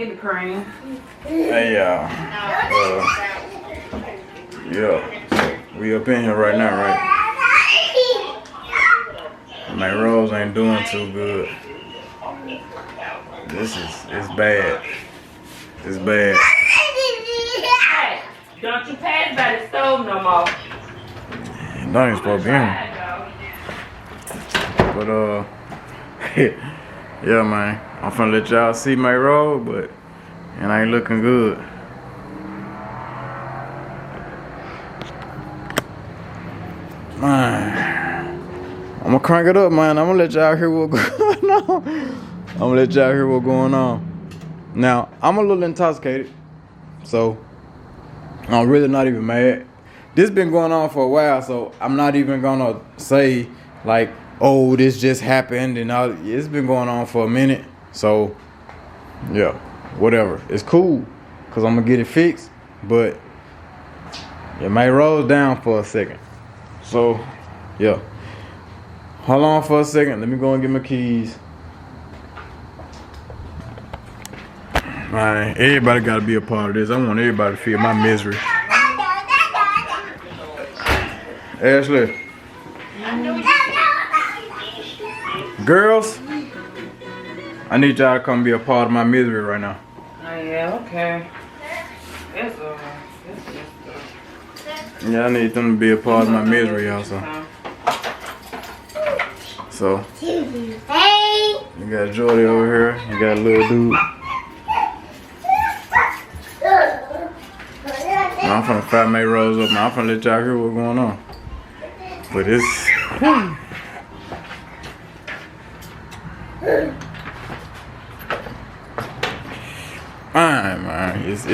get the cream. Hey y'all. Yeah. We up in here right now, right? MayRose ain't doing too good. It's bad. It's bad. Hey, don't you pass by the stove no more. Not even supposed to be in. But yeah, man. I'm finna let y'all see MayRose, but it ain't looking good. Man, I'm gonna crank it up, man. I'm gonna let y'all hear what's going on. I'm gonna let y'all hear what's going on. Now, I'm a little intoxicated, so I'm really not even mad. This been going on for a while, so I'm not even gonna say like, oh, this just happened and all. It's been going on for a minute, so yeah, whatever. It's cool, cause I'm gonna get it fixed. But it may roll down for a second. So yeah, hold on for a second. Let me go and get my keys. Man, everybody gotta be a part of this. I want everybody to feel my misery. Ashley. Girls, I need y'all to come be a part of my misery right now. Oh yeah, okay. Yeah, I need them to be a part of my misery also. So, you got Jordy over here, you got a little dude. Now, I'm finna fire MayRose up now. I'm finna let y'all hear what's going on. But it's... man, it's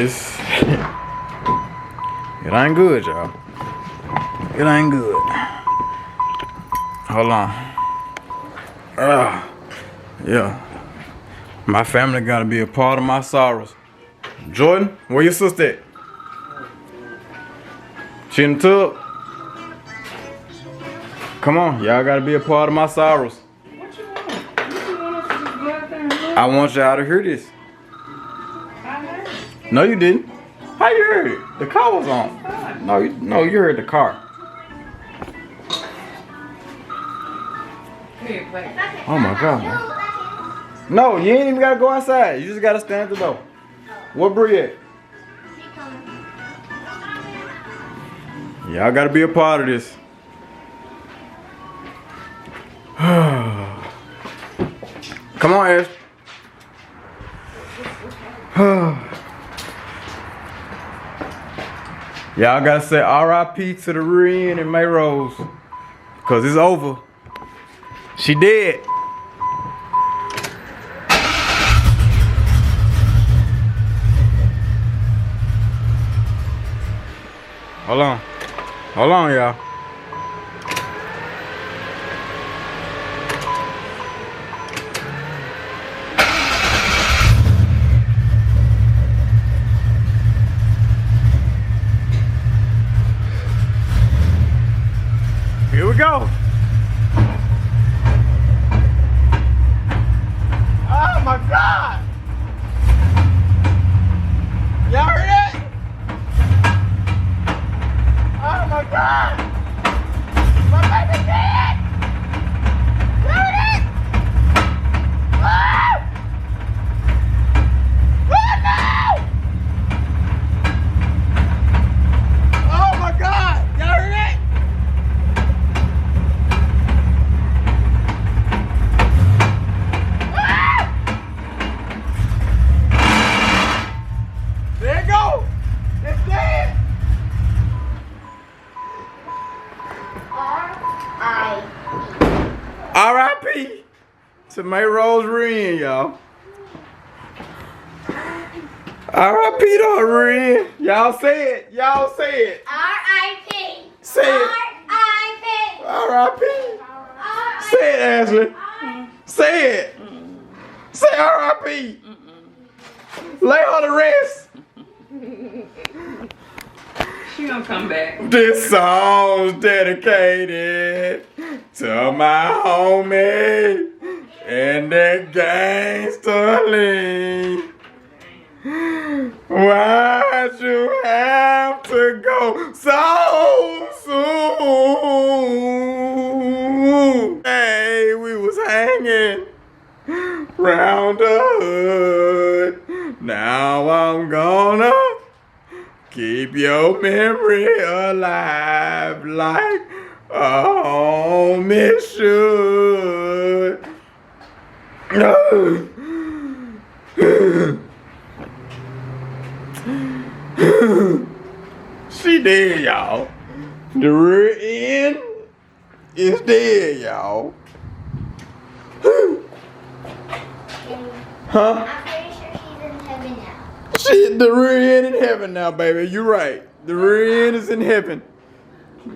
it ain't good, y'all. It ain't good. Hold on. Yeah. My family gotta be a part of my sorrows. Jordan, where your sister at? She in the tub? Come on, y'all gotta be a part of my sorrows. What you want? What you want us to just go out there and look? I want y'all to hear this. I heard it. No, you didn't. How you heard it? The car was on. No, you heard the car. Here, play. Oh my God, man. No, you ain't even gotta go outside. You just gotta stand at the door. Where Bree at? Y'all gotta be a part of this. Come on, Ash. Y'all gotta say R.I.P. to the Rearend and MayRose, cause it's over. She dead. Hold on, y'all. Here we go. Oh my God. Y'all heard that? Oh my God. My baby dead. Y'all heard that? Oh! Oh no! Oh my God. Y'all heard that? There it go! It's dead! R.I.P. to MayRose Rearend, y'all. R.I.P. to her Rearend. Y'all say it. Y'all say it. R.I.P. Say it. R.I.P. R.I.P. Say it, Ashley. Say it. Say R.I.P. Lay her to rest. She gonna come back. This song's dedicated to my homie and that gangster lean. Why'd you have to go so soon? Hey, we was hanging round the hood. Now I'm gonna keep your memory alive like a homie should. She dead, y'all. The rear end is dead, y'all. Huh? I'm pretty sure she's in heaven now. The rear end in heaven now, baby. You're right. The rear end is in heaven.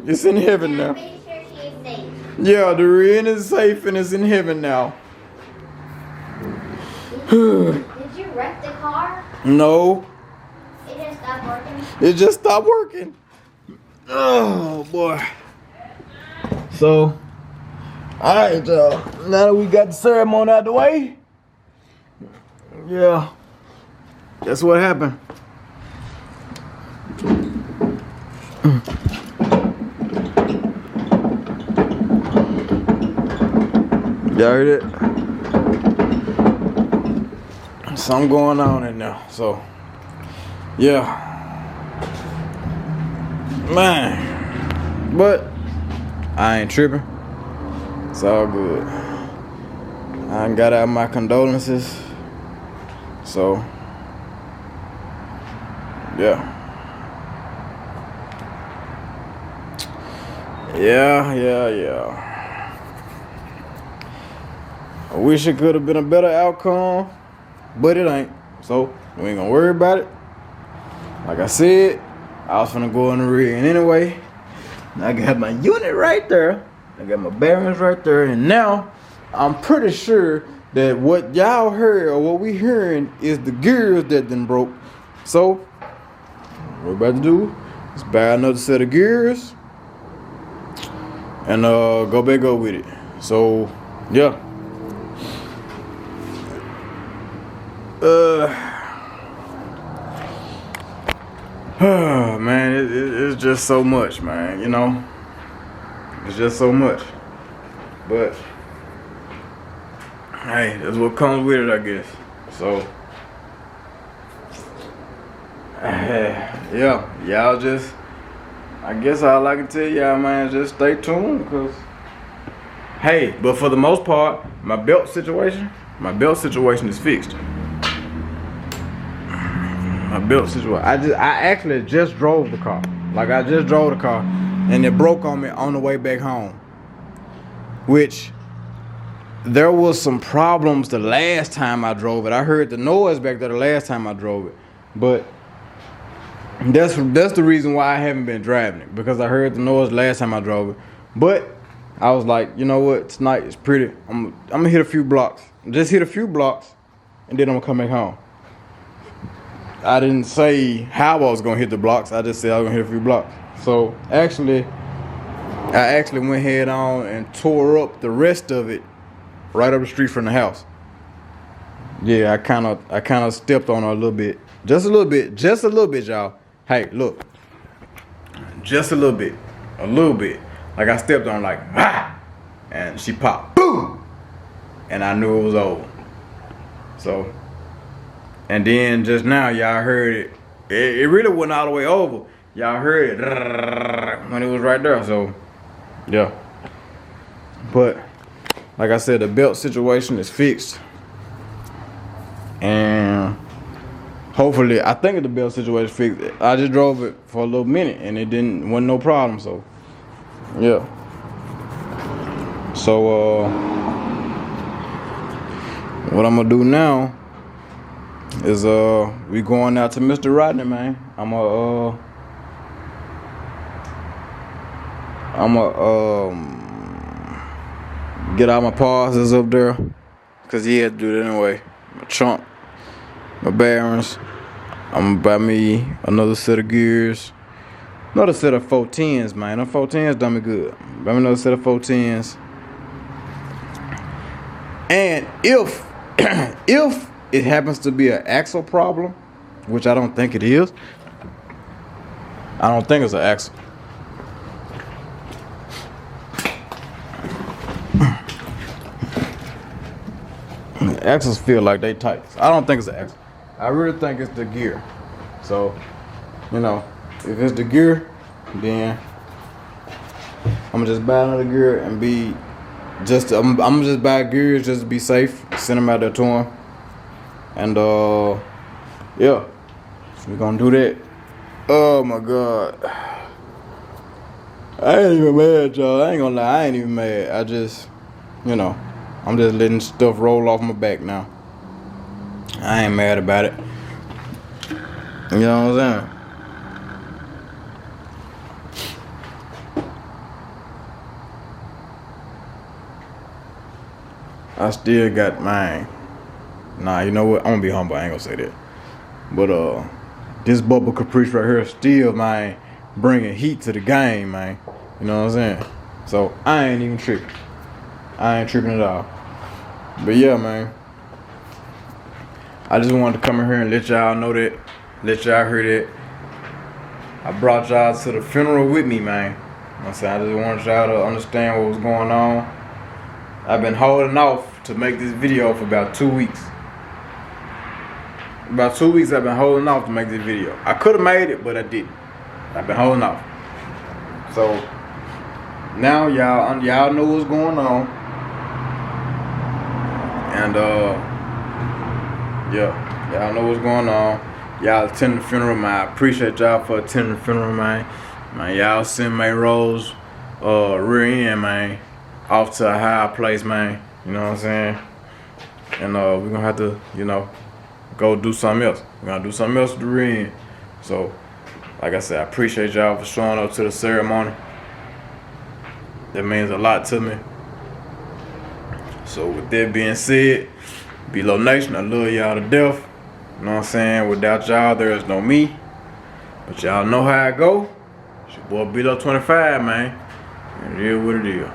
It's in heaven I'm now. pretty sure she's safe. Yeah, the rear end is safe and it's in heaven now. Did you wreck the car? No, It just stopped working? it just stopped working. Oh boy. So, alright, y'all. Now that we got the ceremony out the way, yeah, that's what happened. Y'all heard it? Something going on in there. So, yeah. Man. But I ain't tripping. It's all good. I got out my condolences. So, yeah. Yeah. I wish it could have been a better outcome, but it ain't. So, we ain't gonna worry about it. Like I said, I was finna go in the rear end anyway. I got my unit right there. I got my bearings right there. And now, I'm pretty sure that what y'all heard or what we hearing is the gears that done broke. So, what we're about to do is buy another set of gears and go back up with it. So, yeah. Man, it's just so much, man, you know. It's just so much. But hey, that's what comes with it, I guess. So yeah, y'all just, I guess all I can tell y'all, man, just stay tuned, because hey, but for the most part, my belt situation is fixed. My belt situation. I actually just drove the car. Like, I just drove the car and it broke on me on the way back home. Which, there was some problems the last time I drove it. I heard the noise back there the last time I drove it. But that's the reason why I haven't been driving it, because I heard the noise last time I drove it. But I was like, you know what, tonight is pretty. I'm gonna hit a few blocks. Just hit a few blocks and then I'm gonna come back home. I didn't say how I was gonna hit the blocks. I just said I was gonna hit a few blocks. So I actually went head on and tore up the rest of it right up the street from the house. Yeah, I kind of stepped on her a little bit, just a little bit, y'all. Hey, look, just a little bit. Like, I stepped on, like, ah, and she popped, boom, and I knew it was over. So. And then just now, y'all heard it. It really wasn't all the way over. Y'all heard it when it was right there. So, yeah. But, like I said, the belt situation is fixed. And hopefully, I think the belt situation is fixed. I just drove it for a little minute and it wasn't no problem. So, yeah. So, what I'm gonna do now is we going out to Mr. Rodney, man. I'm gonna get all my parcels up there, cause he had to do it anyway. My trunk, my bearings. I'm gonna buy me another set of gears, another set of 410s, man. Them 410s done me good. Buy me another set of 410s. And if it happens to be an axle problem, which I don't think it is. I don't think it's an axle. The axles feel like they tight. I don't think it's an axle. I really think it's the gear. So, you know, if it's the gear, then I'm gonna just buy another gear and be just. I'm gonna just buy gears just to be safe. Send them out there to him, and yeah, so we're gonna do that. Oh my God, I ain't even mad, y'all. I ain't gonna lie, I ain't even mad. I just, you know, I'm just letting stuff roll off my back now. I ain't mad about it. You know what I'm saying? I still got mine. Nah, you know what? I'm gonna be humble. I ain't gonna say that. But this bubble caprice right here still, man, bringing heat to the game, man. You know what I'm saying? So I ain't even tripping. I ain't tripping at all. But yeah, man. I just wanted to come in here and let y'all know that, let y'all hear that. I brought y'all to the funeral with me, man. You know what I'm saying? I just wanted y'all to understand what was going on. I've been holding off to make this video for about 2 weeks. About 2 weeks I've been holding off to make this video. I could have made it, but I didn't. I've been holding off. So now y'all know what's going on. And yeah, y'all know what's going on. Y'all attend the funeral, man. I appreciate y'all for attending the funeral, man. Man, y'all send MayRose Rearend, man, off to a higher place, man. You know what I'm saying? And we're gonna have to, you know, go do something else. We're gonna do something else with the Rearend. So, like I said, I appreciate y'all for showing up to the ceremony. That means a lot to me. So with that being said, Below Nation, I love y'all to death. You know what I'm saying? Without y'all, there is no me. But y'all know how I go. It's your boy Below 25, man. And it is what it is.